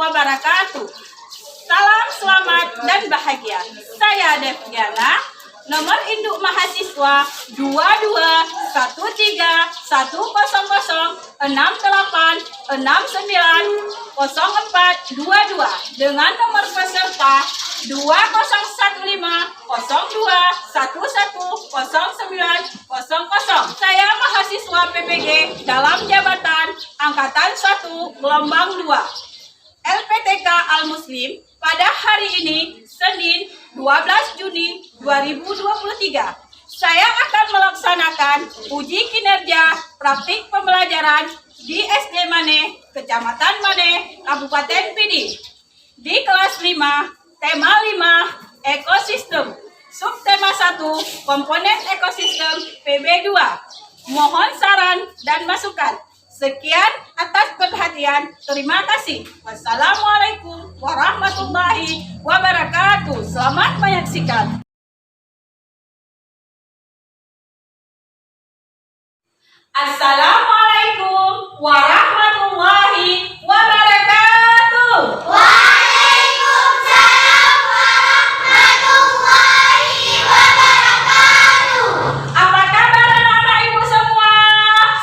wabarakatuh. Salam selamat dan bahagia. Saya Devgiana, nomor induk mahasiswa 221316869422 dengan nomor peserta 201502110900. Saya mahasiswa PPG dalam jabatan Angkatan 1 Gelombang 2 LPTK Al-Muslim pada hari ini, Senin 12 Juni 2023. Saya akan melaksanakan uji kinerja praktik pembelajaran di SD Mane, Kecamatan Mane, Kabupaten Pidi. Di kelas 5, tema 5, ekosistem. Subtema 1, komponen ekosistem PB2. Mohon saran dan masukan. Sekian atas perhatian. Terima kasih. Wassalamualaikum warahmatullahi wabarakatuh. Selamat menyaksikan. Assalamualaikum warahmatullahi wabarakatuh. Waalaikumsalam warahmatullahi wabarakatuh. Apa kabar anak-anak ibu semua?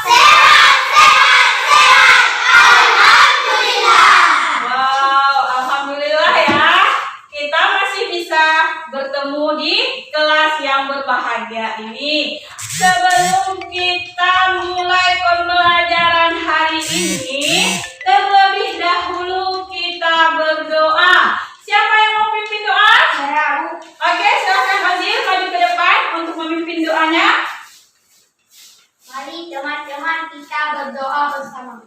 Sehat, sehat, sehat. Alhamdulillah. Wow, alhamdulillah ya. Kita masih bisa bertemu di kelas yang berbahagia ini. Sebelum kita mulai pembelajaran hari ini, terlebih dahulu kita berdoa. Siapa yang mau memimpin doa? Saya. Oke, silakan Azir maju ke depan untuk memimpin doanya. Mari teman-teman kita berdoa bersama.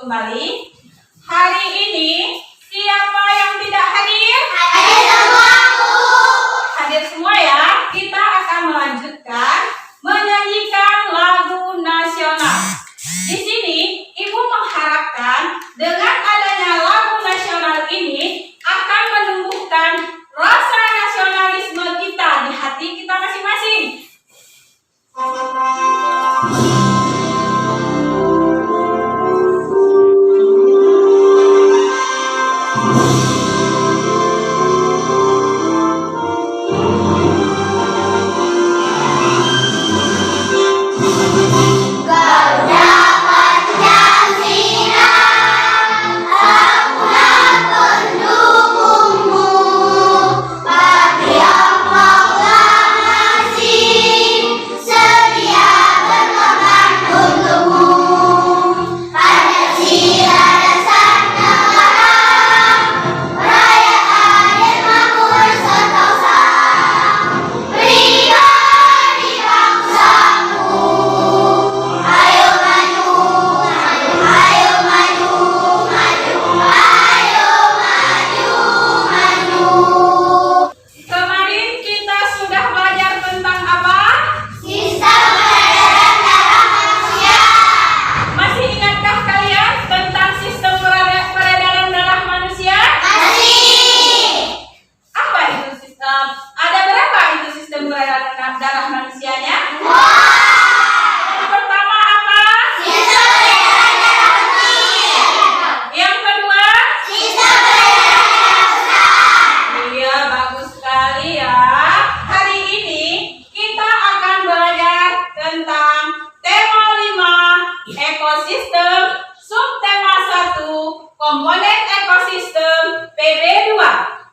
Kembali. Hari ini siapa yang tidak hadir? Hadir semua, Bu. Hadir semua ya. Kita akan melanjutkan menyanyikan lagu nasional. Di sini Ibu mengharapkan dengan adanya lagu nasional ini akan menumbuhkan rasa nasionalisme kita di hati kita masing-masing. Darah manusianya. Yang pertama apa? Sistem peredaran darah putih. Yang kedua? Sistem peredaran darah besar. Iya, bagus sekali ya. Hari ini kita akan belajar tentang tema 5, ekosistem, subtema 1, komponen ekosistem PB2.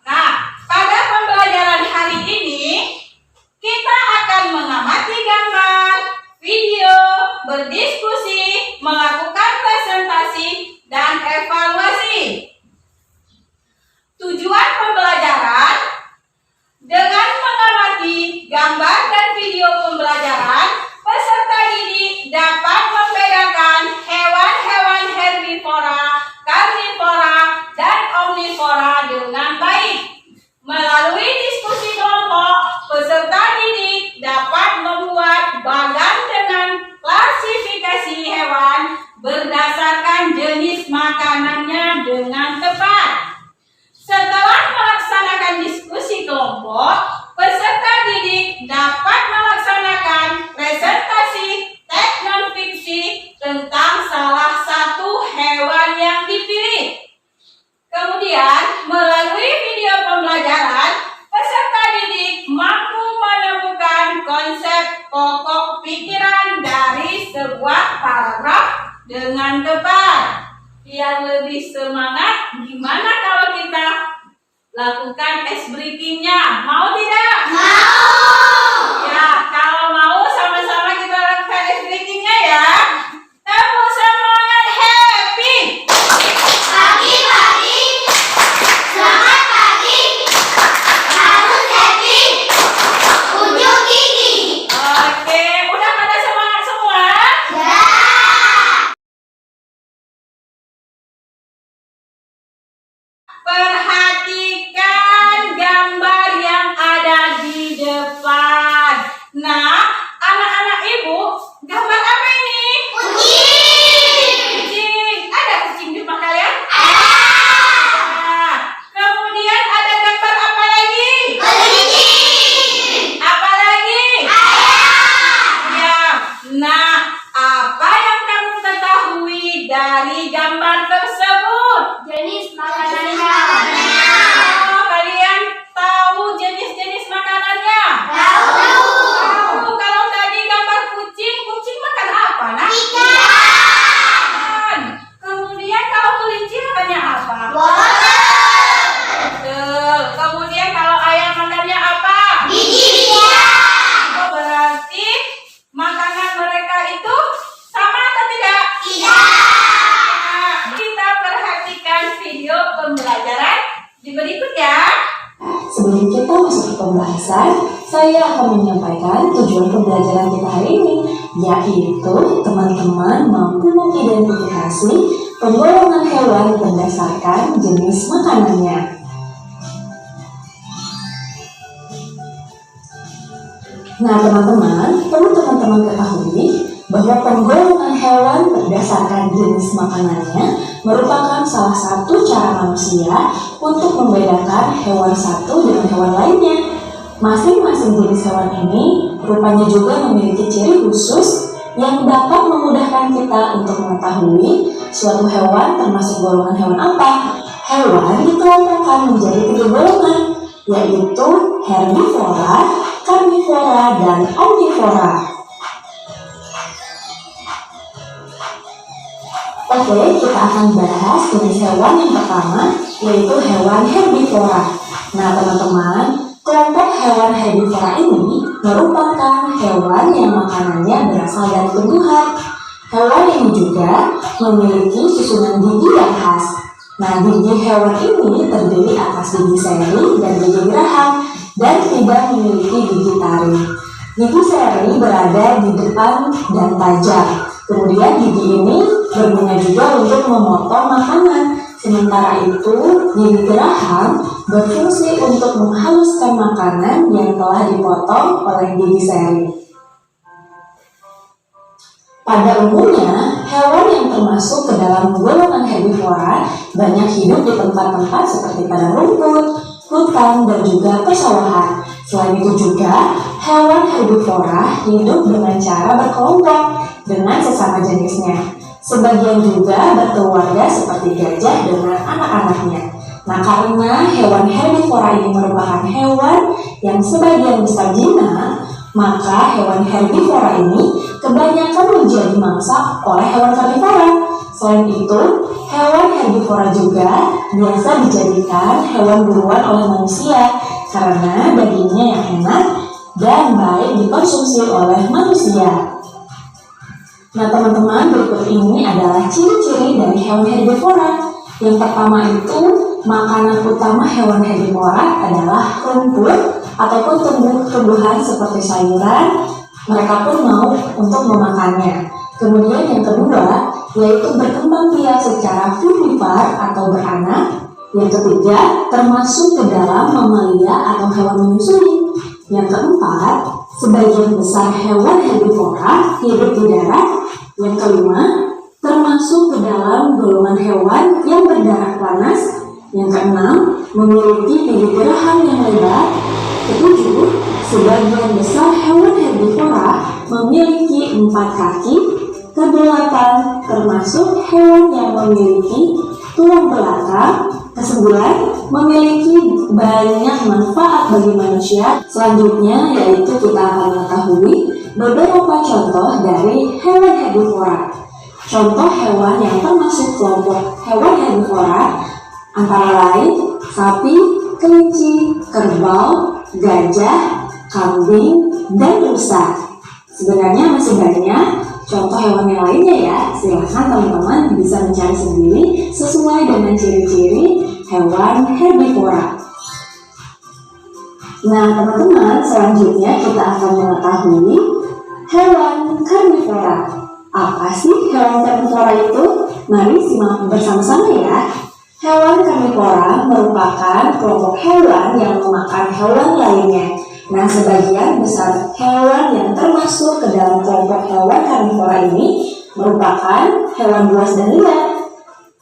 Nah, pada pembelajaran hari ini kita akan mengamati gambar, video, berdiskusi, melakukan presentasi, dan evaluasi. Tujuan pembelajaran dengan mengamati gambar dan video pembelajaran, peserta didik dapat dengan tepat. Biar lebih semangat, gimana kalau kita lakukan ice breaking-nya? Mau tidak? Mau. Ya, kalau mau sama-sama kita lakukan ice breaking-nya ya. Tepuk semangat, happy. Pagi-pagi, semangat pagi, harus happy, unjuk gigi. Oke, udah pada semangat semua? Ya. Perhatikan gambar yang ada di depan. Nah, anak-anak ibu, gambar apa ini? Kucing. Kucing. Ada kucing di rumah kalian? Ada. Nah, kemudian ada gambar apa lagi? Kelinci. Apa lagi? Ayam. Ya. Nah, apa yang kamu ketahui dari gambar tersebut? Jenis makanannya. Oh, kalian tahu jenis-jenis makanannya? Tahu. Tahu. Kalau tadi gambar kucing, kucing makan apa, nak? Ikan. Kemudian kalau kelinci makannya apa? Betul. Kemudian kalau ayam makannya apa? Biji-bijian. Oh, berarti makanan mereka itu sama atau tidak? Tidak. Nah, kita perhatikan video pembelajaran di berikut ya. Sebelum kita masuk ke pembahasan, saya akan menyampaikan tujuan pembelajaran kita hari ini, yaitu teman-teman mampu mengidentifikasi penggolongan hewan berdasarkan jenis makanannya. Nah, teman-teman, perlu teman-teman ketahui bahwa penggolongan hewan berdasarkan jenis makanannya merupakan salah satu cara manusia untuk membedakan hewan satu dengan hewan lainnya. Masing-masing jenis hewan ini rupanya juga memiliki ciri khusus yang dapat memudahkan kita untuk mengetahui suatu hewan termasuk golongan hewan apa. Hewan dikelompokkan menjadi 3 golongan, yaitu herbivora, karnivora, dan omnivora. Oke, kita akan bahas jenis hewan yang pertama, yaitu hewan herbivora. Nah, teman-teman, kelompok hewan herbivora ini merupakan hewan yang makanannya berasal dari tumbuhan. Hewan ini juga memiliki susunan gigi yang khas. Nah, gigi hewan ini terdiri atas gigi seri dan gigi geraham dan tidak memiliki gigi taring. Gigi seri berada di depan dan tajam. Kemudian gigi ini berguna juga untuk memotong makanan. Sementara itu, gigi geraham berfungsi untuk menghaluskan makanan yang telah dipotong oleh gigi seri. Pada umumnya, hewan yang termasuk ke dalam golongan herbivora banyak hidup di tempat-tempat seperti padang rumput, hutan, dan juga persawahan. Selain itu juga, hewan herbivora hidup dengan cara berkelompok dengan sesama jenisnya. Sebagian juga berkeluarga seperti gajah dengan anak-anaknya. Nah, karena hewan herbivora ini merupakan hewan yang sebagian besar jinak, maka hewan herbivora ini kebanyakan menjadi mangsa oleh hewan karnivora. Selain itu, hewan herbivora juga biasa dijadikan hewan buruan oleh manusia karena dagingnya yang enak dan baik dikonsumsi oleh manusia. Nah, teman-teman, berikut ini adalah ciri-ciri dari hewan herbivora. Yang pertama itu, makanan utama hewan herbivora adalah rumput ataupun tumbuhan seperti sayuran. Mereka pun mau untuk memakannya. Kemudian yang kedua, yaitu berkembang biak secara vivipar atau beranak. Yang ketiga, termasuk ke dalam mamalia atau hewan menyusui. Yang keempat, sebagian besar hewan herbivora hidup di darat. Yang kelima, termasuk ke dalam golongan hewan yang berdarah panas. Yang keenam, memiliki gigi geraham yang lebar. Ketujuh, sebagian besar hewan herbivora memiliki 4 kaki. Kedelapan, termasuk hewan yang memiliki tulang belakang. Kesembilan, memiliki banyak manfaat bagi manusia. Selanjutnya yaitu kita akan mengetahui beberapa contoh dari hewan herbivora. Contoh hewan yang termasuk kelompok hewan herbivora antara lain sapi, kelinci, kerbau, gajah, kambing, dan rusa. Sebenarnya masih banyak contoh hewan yang lainnya ya. Silahkan teman-teman bisa mencari sendiri sesuai dengan ciri-ciri hewan herbivora. Nah, teman-teman, selanjutnya kita akan mengetahui hewan karnivora. Apa sih hewan karnivora itu? Mari simak bersama-sama ya. Hewan karnivora merupakan kelompok hewan yang memakan hewan lainnya. Nah, sebagian besar hewan yang termasuk ke dalam kelompok hewan karnivora ini merupakan hewan buas dan liar.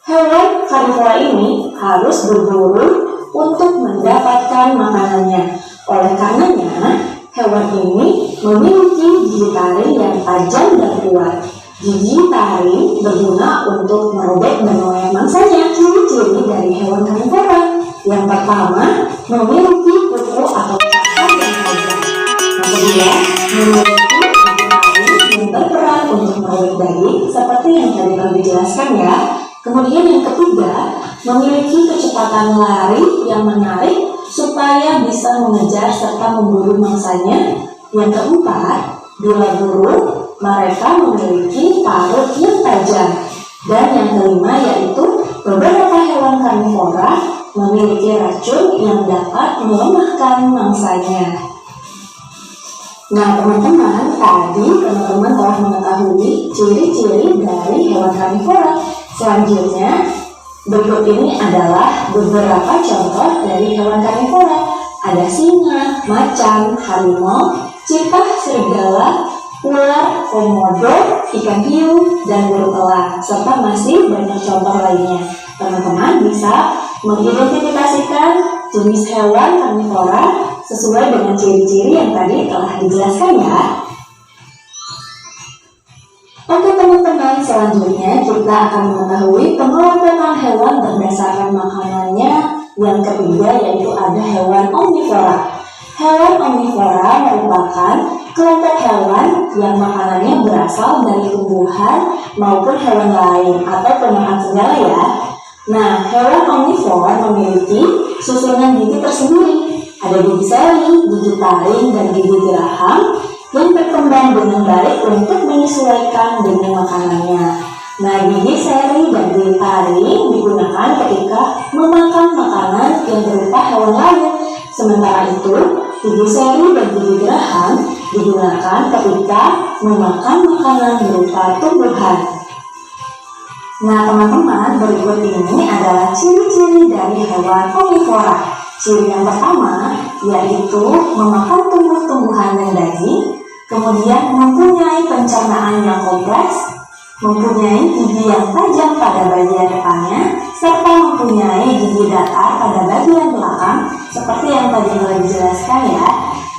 Hewan karnivora ini harus berburu untuk mendapatkan makanannya. Oleh karenanya, hewan ini memiliki gigi taring yang tajam dan kuat. Gigi taring berguna untuk merobek dan mengoyak mangsanya. Ciri-ciri dari hewan karnivora: yang pertama, memiliki kuku atau cakar yang tajam. Yang kedua, memiliki gigi taring yang berperan untuk merobek daging, seperti yang tadi telah dijelaskan ya. Kemudian yang ketiga, memiliki kecepatan lari yang menarik supaya bisa mengejar serta memburu mangsanya. Yang keempat, bila burung, mereka memiliki parut yang tajam. Dan yang kelima yaitu beberapa hewan karnivora memiliki racun yang dapat melemahkan mangsanya. Nah, teman-teman, tadi teman-teman telah mengetahui ciri-ciri dari hewan karnivora. Selanjutnya, berikut ini adalah beberapa contoh dari hewan karnivora. Ada singa, macan, harimau, citah, serigala, ular, komodo, ikan hiu, dan burung elang, serta masih banyak contoh lainnya. Teman-teman bisa mengidentifikasikan jenis hewan karnivora sesuai dengan ciri-ciri yang tadi telah dijelaskan ya. Oke teman-teman, selanjutnya kita akan mengetahui pengelompokan hewan berdasarkan makanannya. Yang ketiga yaitu ada hewan omnivora. Hewan omnivora merupakan kelompok hewan yang makanannya berasal dari tumbuhan maupun hewan lain atau pemakan segala ya. Nah, hewan omnivora memiliki susunan gigi tersendiri. Ada gigi seri, gigi taring, dan gigi geraham yang berkembang dengan baik untuk menyesuaikan dengan makanannya. Nah, gigi seri dan gigi taring digunakan ketika memakan makanan yang berupa hewan lain. Sementara itu, gigi seri dan gigi geraham digunakan ketika memakan makanan berupa tumbuhan. Nah, teman-teman, berikut ini adalah ciri-ciri dari hewan omnivora. Ciri yang pertama yaitu memakan tumbuh-tumbuhan dan daging, kemudian mempunyai pencernaan yang kompleks, mempunyai gigi yang tajam pada bagian depannya, serta mempunyai gigi datar pada bagian belakang, seperti yang tadi telah dijelaskan ya.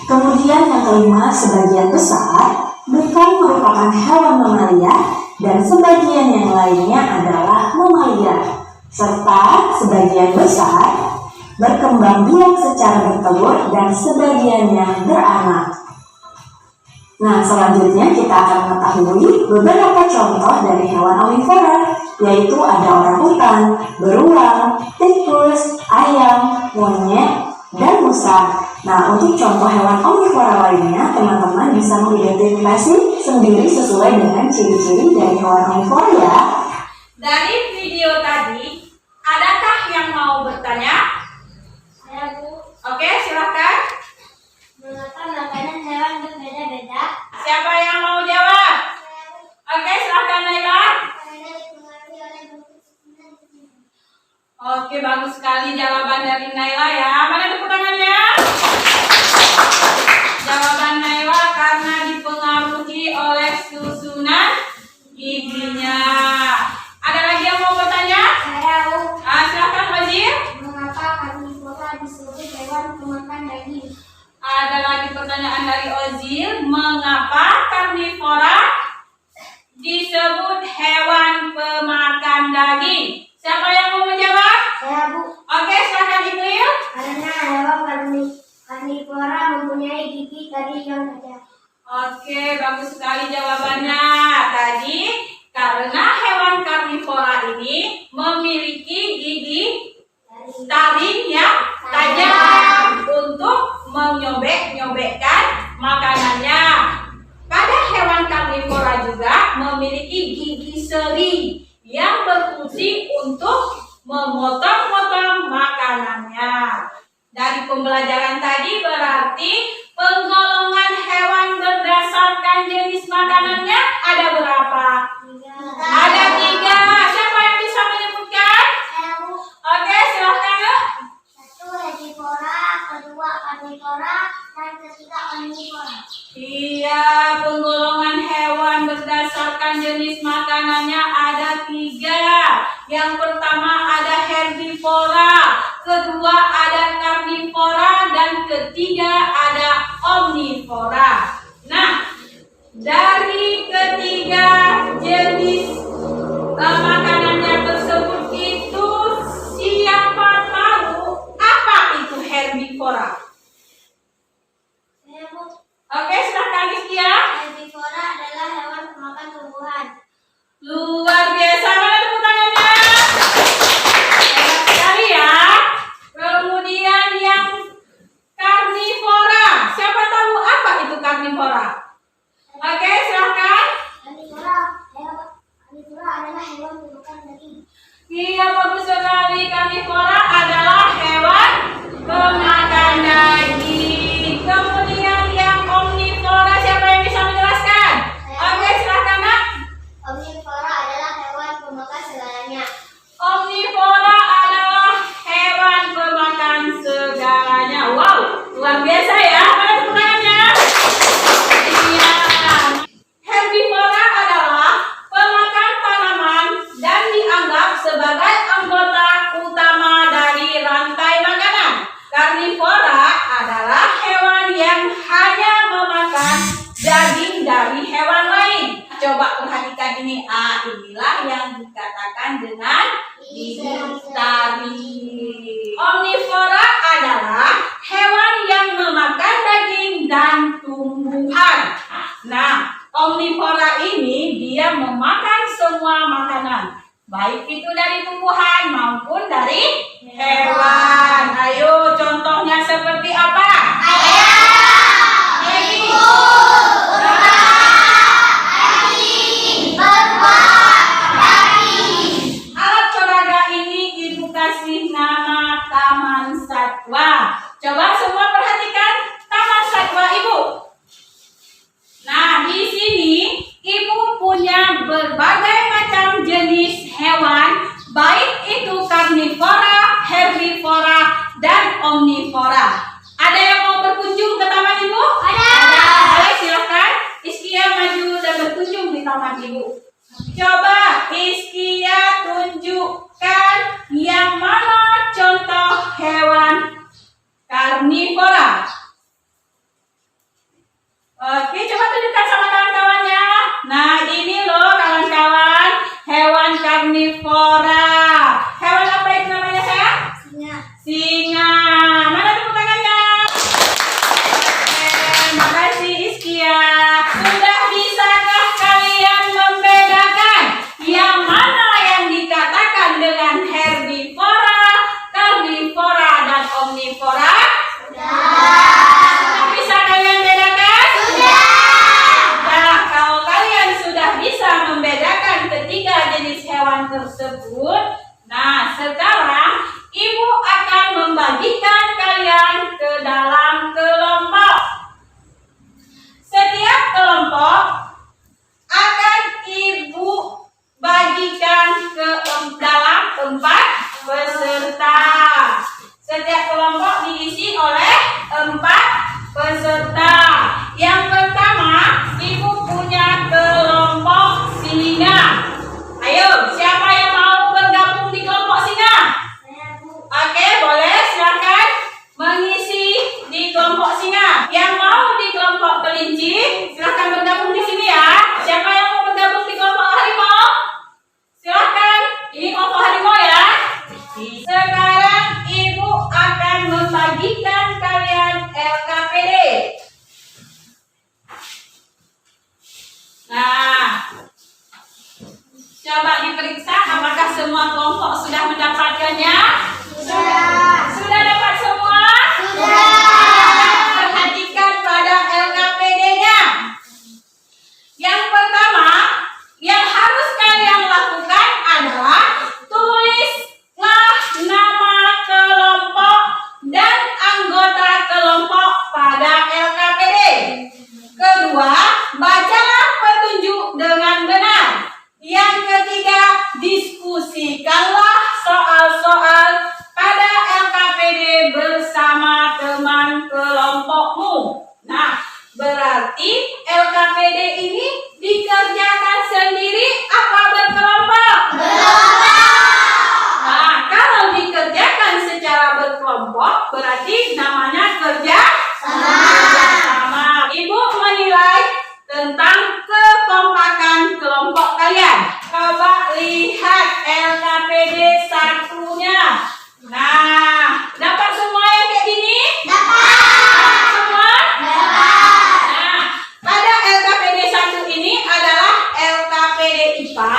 Kemudian yang kelima, sebagian besar bukan merupakan hewan mamalia, dan sebagian yang lainnya adalah mamalia, serta sebagian besar berkembang biak secara bertelur dan sebagiannya beranak. Nah, selanjutnya kita akan mengetahui beberapa contoh dari hewan omnivora, yaitu ada orangutan, beruang, tikus, ayam, monyet, dan musa. Nah, untuk contoh hewan omnivora lainnya, teman-teman bisa mengidentifikasi sendiri sesuai dengan ciri-ciri dari hewan omnivora ya. Dari video tadi, adakah yang mau bertanya? Saya Bu, Oke, silakan. mengapa makanan hewan berbeda-beda? Siapa yang mau jawab? Oke, silakan Naila. Karena dipengaruhi oleh bentuk susunan gigi. Oke, bagus sekali jawaban dari Naila ya. Mana tepuk tangannya? Jawaban Naila karena dipengaruhi oleh susunan giginya. Ada lagi yang mau bertanya? Saya Bu, Silakan Wajib. mengapa karnivora disebut hewan pemakan daging? Ada lagi pertanyaan dari Ozil. Mengapa karnivora disebut hewan pemakan daging? Siapa yang mau menjawab? Saya Bu, Oke, silakan Iqlil. karena hewan karnivora serangga memiliki gigi seri yang berfungsi untuk memotong-motong makanannya. Dari pembelajaran tadi berarti penggolongan hewan berdasarkan jenis makanannya ada berapa? Ada 3. Siapa yang bisa menyebutkan? Oke, silahkan yuk. 1 herbivora, kedua karnivora, dan ketiga omnivora. Iya, penggolongan hewan berdasarkan jenis makanannya ada 3. Yang pertama ada herbivora, kedua ada karnivora, dan ketiga ada omnivora. Nah, dari ketiga jenis makanannya tersebut itu siapa tahu apa itu herbivora? Oke, silakan Rizkia. Herbivora adalah hewan pemakan tumbuhan. Luar biasa, mana tepuk tangannya? Hebat sekali ya. Kemudian yang karnivora, siapa tahu apa itu karnivora? Oke, silakan. Karnivora adalah hewan pemakan daging. Iya, bagus sekali. Karnivora adalah hewan pemakan daging. Kemudian yang omnivora, siapa yang bisa menjelaskan? Oke, silakan Nak. Omnivora adalah hewan pemakan segalanya. Omnivora adalah hewan pemakan segalanya. Wow, luar biasa ya. Mana tepuk tangannya? Iya. Herbivora adalah pemakan tanaman dan dianggap sebagai anggota utama dari rantai makanan. Karnivora adalah hewan yang hanya memakan daging dari hewan lain. Coba perhatikan ini. Inilah yang dikatakan dengan gigi taring. Omnivora adalah hewan yang memakan daging dan tumbuhan. Nah, omnivora ini dia memakan semua makanan, baik itu dari tumbuhan maupun dari hewan. Ayo, contohnya seperti apa? Alat peraga ini Ibu kasih nama Taman Satwa. Coba semua perhatikan Taman Satwa Ibu. Nah, di sini Ibu punya berbagai macam jenis hewan, baik itu karnivora, herbivora, dan omnivora. Ada yang mau berkunjung ke taman Ibu? Ada. Boleh, silakan. Iskia maju dan berkunjung di taman Ibu. Coba Iskia tunjukkan yang mana contoh hewan karnivora. Oke, coba tunjukkan sama kawan-kawannya. Nah, ini loh kawan-kawan, hewan karnivora. Hewan apa itu namanya sayang? Singa. Singa. Mana tepuk tangannya? Oke, makasih Iskia. Sudah bisakah kalian membedakan yang mana yang dikatakan dengan herbivora, karnivora, dan omnivora? Sudah bisa kalian bedakan? Nah, kalau kalian sudah bisa membedakan ketiga jenis hewan tersebut, nah sekarang Ibu akan membagikan kalian ke dalam kelompok. Setiap kelompok akan Ibu bagikan ke dalam 4 peserta. Setiap kelompok diisi oleh 4 peserta. Yang pertama, Ibu punya kelompok singa. Ayo, siapa yang mau bergabung di kelompok singa? Oke, boleh, silakan mengisi di kelompok singa. Yang mau di kelompok kelinci, silakan bergabung di sini ya. Siapa yang mau bergabung di kelompok harimau? Silakan. Ini kelompok harimau ya. Sekarang Ibu akan membagikan kalian LKPD. Nah, coba diperiksa apakah semua kelompok sudah mendapatkannya? Sudah dapat semua? Perhatikan pada LKPD-nya. Yang pertama, Yang ketiga, diskusikanlah soal-soal pada LKPD bersama teman kelompokmu. Nah, berarti LKPD ini dikerjakan sendiri apa berkelompok? Nah, kalau dikerjakan secara berkelompok berarti namanya kerja sama. Ibu menilai tentang kekompakan kelompok kalian. Coba lihat LKPD satunya. Nah, dapat semua yang kayak gini? Dapat semua? Nah, pada LKPD 1 ini adalah LKPD IPA.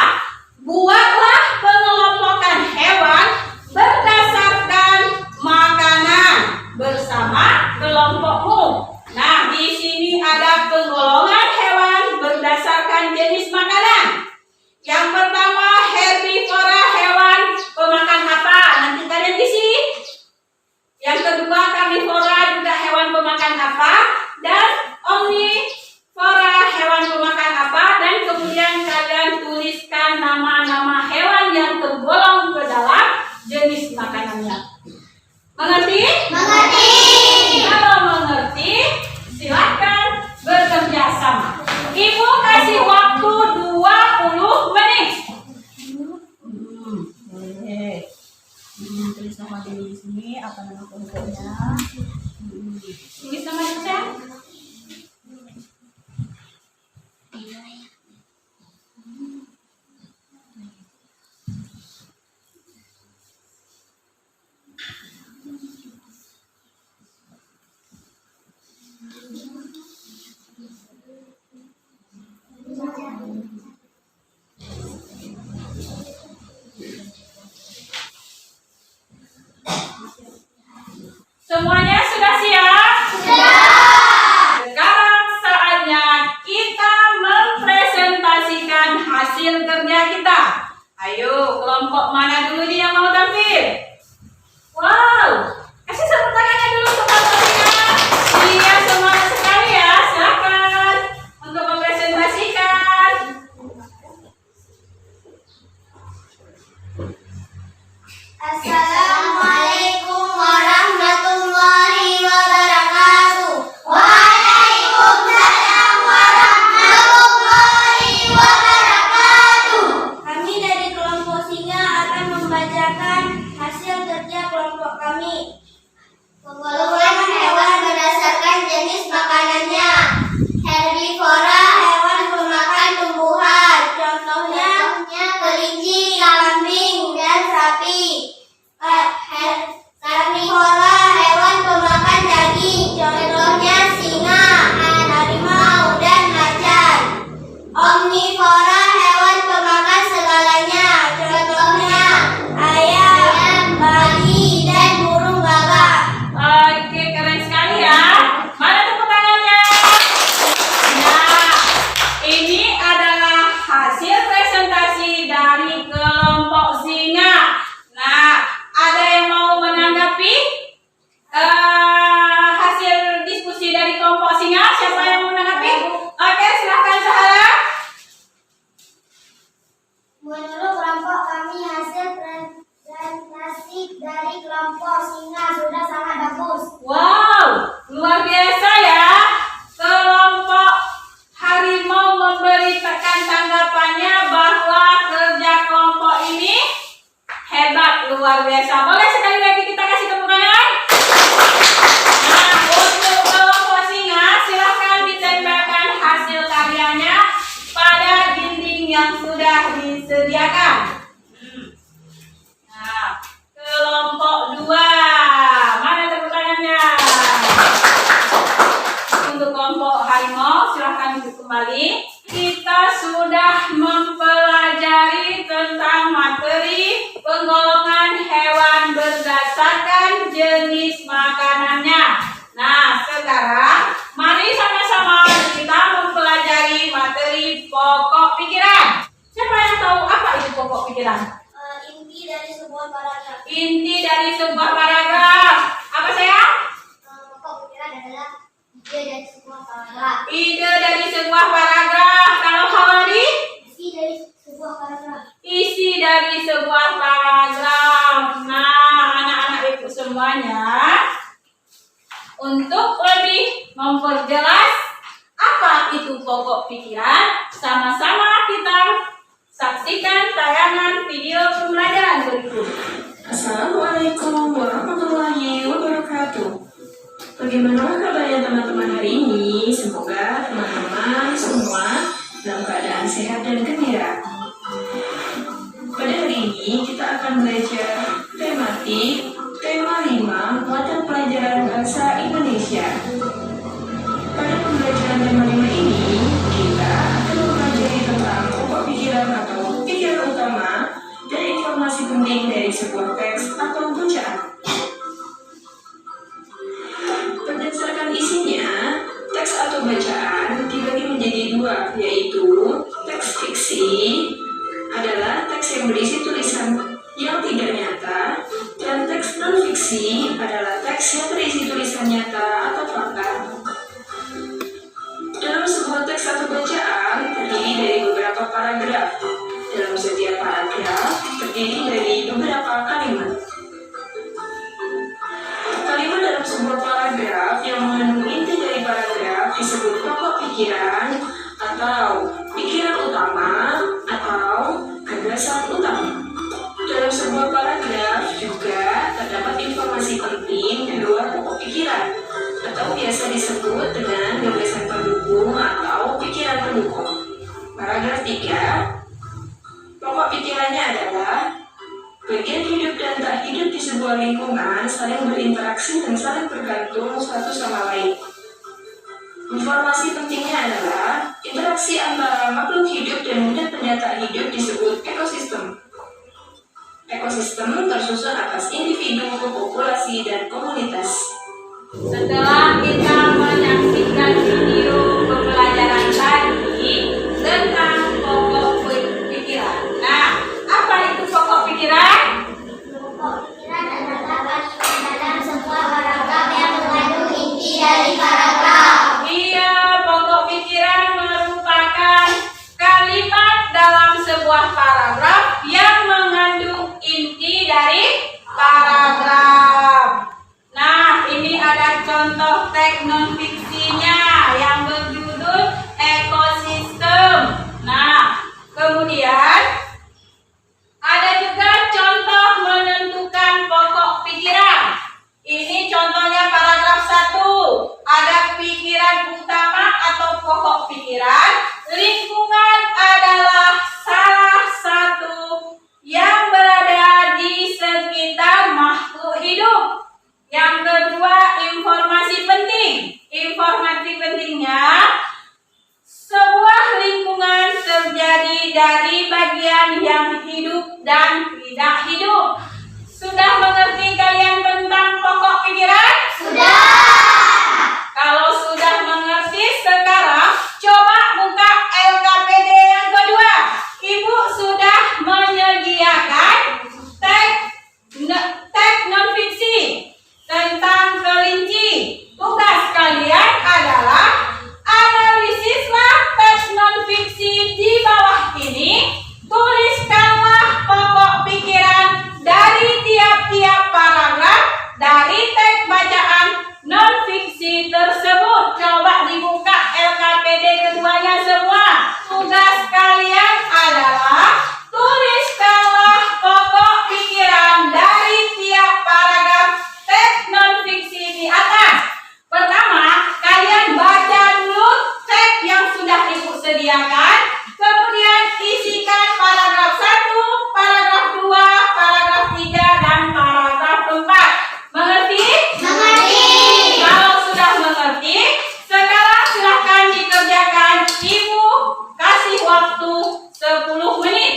Buatlah pengelompokan hewan berdasarkan makanan bersama kelompokmu. Nah, di sini ada penggolongan hewan berdasarkan jenis makanan. Yang pertama, herbivora, hewan pemakan apa? Nanti kalian isi. Yang kedua, karnivora, juga hewan pemakan apa? Dan omnivora, hewan pemakan apa? Dan kemudian kalian tuliskan nama-nama hewan yang tergolong ke dalam jenis makanannya. Mengerti? Mengerti. Kalau mengerti, silakan bekerja sama. Ibu kasih waktu 20 menit. Boleh. Tulis nama di sini, apa nama kelompoknya? Tulis nama saya. Semuanya sudah siap? Sudah. Sekarang saatnya kita mempresentasikan hasil kerja kita. Ayo, kelompok mana dulu nih yang mau tampil? Wow, kasih tepuk tangannya dulu untuk kelompoknya. Iya, semangat sekali ya. Silakan untuk mempresentasikan. Assalamualaikum warahmatullahi wabarakatuh. Waalaikumsalam warahmatullahi wabarakatuh. Kami dari kelompok Singa akan membacakan hasil kerja kelompok kami. Penggolongan hewan berdasarkan jenis makanannya. Herbivora, hewan pemakan tumbuhan. Contohnya kelinci, kambing, dan sapi. Karnivora, hewan pemakan daging. Contohnya singa, harimau, dan macan. Omnivora, hewan pemakan segalanya. Contohnya ayam, babi, dan burung gagak. Oke, keren sekali ya. Mana tepuk tangannya? Nah, ini adalah hasil presentasi dari kelompok Singa. Nah, ada yang mau menanggapi hasil diskusi dari kelompok Singa? Siapa yang mau menanggapi? Oke, silahkan Sahara. Menurut kelompok kami, hasil presentasi dari kelompok Singa sudah sangat bagus. Wow, luar biasa ya. Kelompok harimau memberikan tanggapannya bahwa kerja kelompok ini hebat, luar biasa. Boleh sekali lagi kita kasih tepuk tangan? Nah, untuk kelompok Singa, silahkan ditempelkan hasil karyanya pada dinding yang sudah disediakan. Nah, kelompok 2, mana tepuk tangannya? Untuk kelompok harimau, silahkan duduk kembali. Kita sudah mempelajari tentang materi penggolongan hewan berdasarkan jenis makanannya. Nah, sekarang mari sama-sama kita mempelajari materi pokok pikiran. Siapa yang tahu apa itu pokok pikiran? Inti dari sebuah paragraf. Inti dari sebuah paragraf. Apa sayang? Pokok pikiran adalah ide dari sebuah paragraf. Ide dari sebuah paragraf. Kalau Hawari? Isi dari sebuah dari sebuah paragraf. Nah, anak-anak ibu semuanya, untuk lebih memperjelas apa itu pokok pikiran, sama-sama kita saksikan tayangan video pembelajaran berikut. Assalamualaikum warahmatullahi wabarakatuh. Bagaimana kabarnya teman-teman hari ini? Semoga teman-teman semua dalam keadaan sehat dan gembira. Pada hari ini kita akan belajar tematik tema 5 muatan pelajaran bahasa Indonesia. Pada pembelajaran tema 5 ini kita akan mempelajari tentang pokok pikiran atau pikiran utama dan informasi penting dari sebuah teks atau bacaan. Berdasarkan isinya, teks atau bacaan dibagi menjadi dua, yaitu teks fiksi adalah teks yang berisi tulisan yang tidak nyata, dan teks non-fiksi adalah teks yang berisi tulisan nyata atau fakta. Dalam sebuah teks atau bacaan terdiri dari beberapa paragraf. Dalam setiap paragraf terdiri dari beberapa kalimat. Kalimat dalam sebuah paragraf yang mengandung inti dari paragraf disebut pokok pikiran atau pikiran utama atau gagasan utama. Dalam sebuah paragraf juga terdapat informasi penting di luar pokok pikiran atau biasa disebut dengan gagasan pendukung atau pikiran pendukung. Paragraf 3, pokok pikirannya adalah bagian hidup dan tak hidup di sebuah lingkungan saling berinteraksi dan saling bergantung satu sama lain. Informasi pentingnya adalah interaksi antara makhluk hidup dan benda-benda tak hidup disebut ekosistem. Ekosistem tersusun atas individu, populasi, dan komunitas. Setelah kita menyaksikan video pembelajaran tadi tentang pokok pikiran. Nah, apa itu pokok pikiran? Pokok pikiran adalah kalimat dalam sebuah paragraf yang mengandung inti dari paragraf. Iya, pokok pikiran merupakan kalimat dalam sebuah paragraf yang mengandung inti dari paragraf. Nah, ini ada contoh teks non-fiksinya yang berjudul ekosistem. Nah, kemudian ada juga contoh menentukan pokok pikiran. Ini contohnya paragraf 1. Ada pikiran utama atau pokok pikiran. Lingkungan adalah salah satu yang berada di sekitar makhluk hidup. Yang kedua, informasi penting. Informasi pentingnya, sebuah lingkungan terjadi dari bagian yang hidup dan tidak hidup. Sudah mengerti kalian tentang pokok pikiran? Sudah. Kalau sudah mengerti, sekarang coba buka LKPD yang kedua. Ibu sudah menyediakan teks non-fiksi tentang kelinci. Tugas kalian adalah analisislah teks non-fiksi di bawah ini. Tuliskanlah pokok pikiran dari tiap-tiap paragraf dari teks bacaan non-fiksi tersebut. Coba dibuka LKPD keduanya semua. Tugas kalian adalah tuliskanlah pokok pikiran dari tiap paragraf teks non-fiksi di atas. Pertama, kalian baca dulu teks yang sudah ibu sediakan. Kemudian isikan paragraf 1, paragraf 2, paragraf 3, dan paragraf 4. Mengerti? Mengerti. Kalau sudah mengerti, sekarang silahkan dikerjakan. Ibu kasih waktu 10 menit.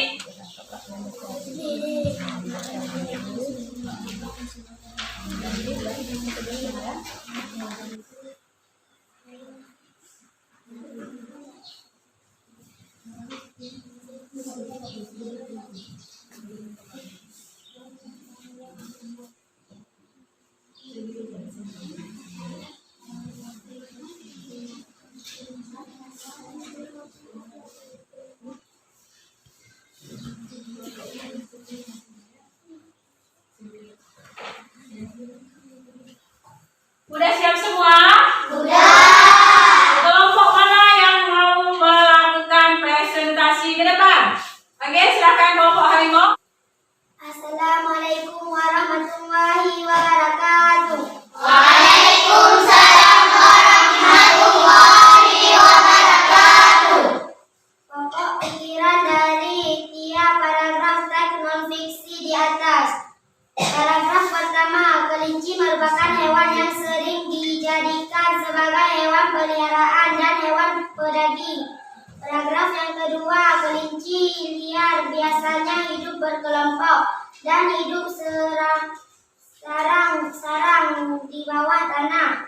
evaluasi ke depan. Oke, silakan kelompok harimau. Assalamualaikum warahmatullahi wabarakatuh. Waalaikumsalam warahmatullahi wabarakatuh. Pokok pikiran dari tiap paragraf teks non-fiksi di atas. Paragraf pertama, kelinci merupakan hewan yang sering dijadikan sebagai hewan peliharaan dan hewan pedaging. Paragraf yang kedua, kelinci liar biasanya hidup berkelompok dan hidup sarang-sarang di bawah tanah.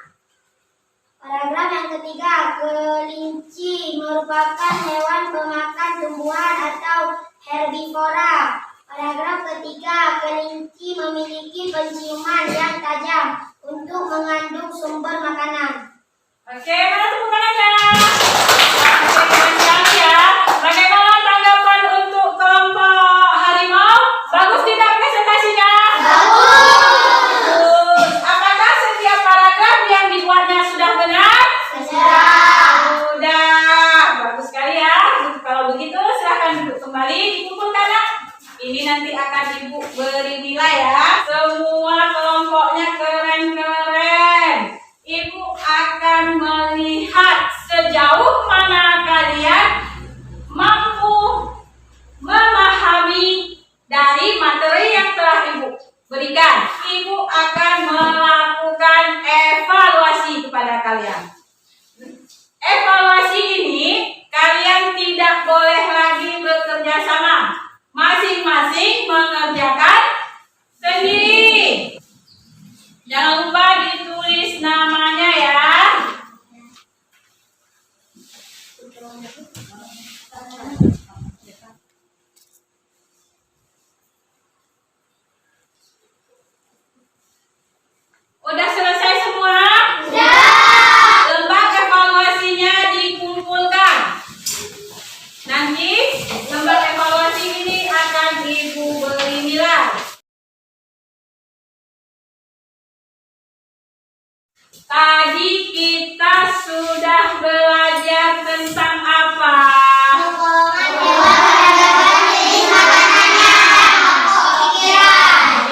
Paragraf yang ketiga, kelinci merupakan hewan pemakan tumbuhan atau herbivora. Paragraf ketiga, kelinci memiliki penciuman yang tajam untuk mengandung sumber makanan. Oke, mana tepuk tangannya? Oke, keren sekali ya. Bagaimana tanggapan untuk kelompok harimau? Bagus tidak presentasinya? Bagus. Apakah setiap paragraf yang dibuatnya sudah benar? Sudah. Bagus sekali ya. Kalau begitu silahkan duduk kembali, dikumpulkan ya. Ini nanti akan Ibu beri nilai ya. Semua kelompoknya keren-keren. Ibu akan melihat sejauh mana kalian mampu memahami dari materi yang telah Ibu berikan. Ibu akan melakukan evaluasi kepada kalian. Evaluasi ini kalian tidak boleh lagi bekerja sama. Masing-masing mengerjakan sendiri. Jangan lupa ditulis namanya ya. Udah selesai semua? Sudah. Lembar evaluasinya dikumpulkan. Nanti lembar evaluasi ini akan Ibu beri nilai. Tadi kita sudah belajar tentang apa?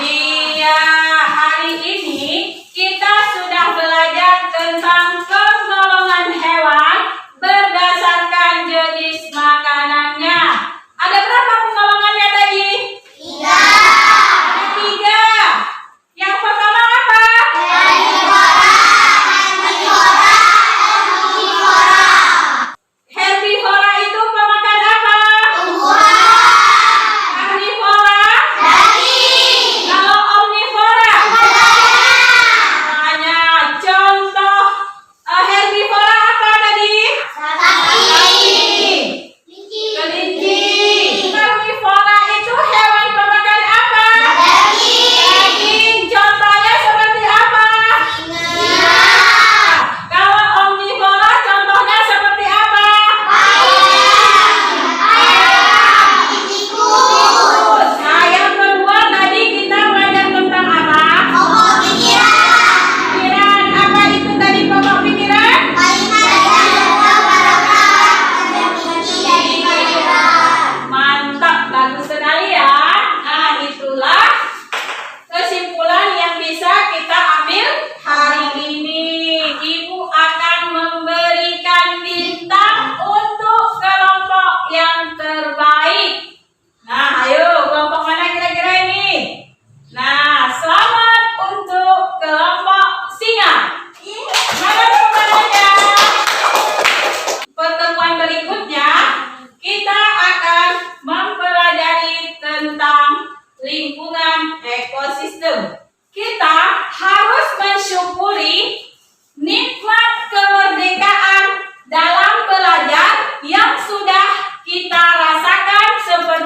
Iya, hari ini kita sudah belajar tentang penggolongan hewan berdasarkan jenis makanannya. Ada berapa penggolongannya tadi? 3. Ada 3. Yang pertama apa? Herbivora itu pemakan apa? Karnivora? Kalau omnivora? Hanya contoh herbivora apa tadi? Kelinci. Karnivora itu hewan pemakan apa? Daging. Contohnya seperti apa? Kalau omnivora contohnya seperti apa? Tikus. Nah, yang kedua tadi kita belajar tentang apa? Pikiran. Apa itu tadi pokok pikiran? Mantap, bagus sekali ya. Nah, itulah kesimpulan yang bisa kita ambil hari ini. Ibu akan memberikan bintang untuk kelompok yang terbaik. Nah, ayo kelompok mana kira-kira ini? Nah, selamat untuk kelompok singa. Mana tepuk tangannya? Pertemuan berikutnya kita akan mempelajari tentang lingkungan ekosistem. Kita harus mensyukuri nikmat kemerdekaan dalam belajar yang sudah kita rasakan seperti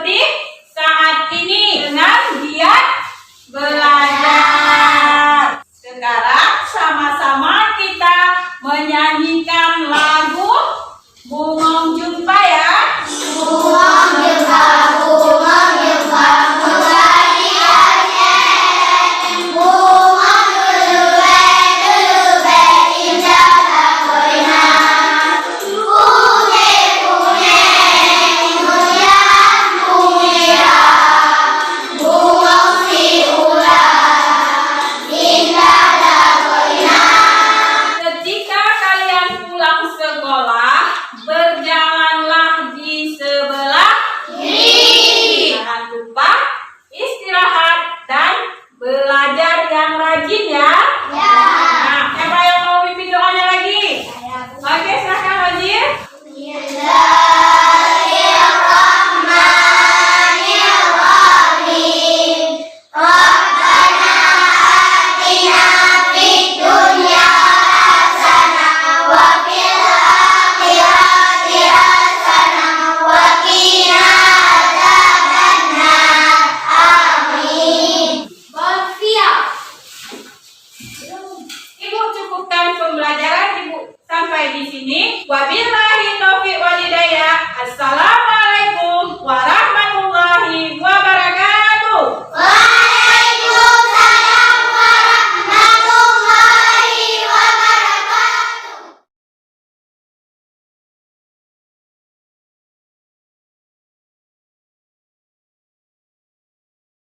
mencukupkan pembelajaran Ibu sampai di sini. Wabillahi taufiq wal hidayah. Assalamualaikum.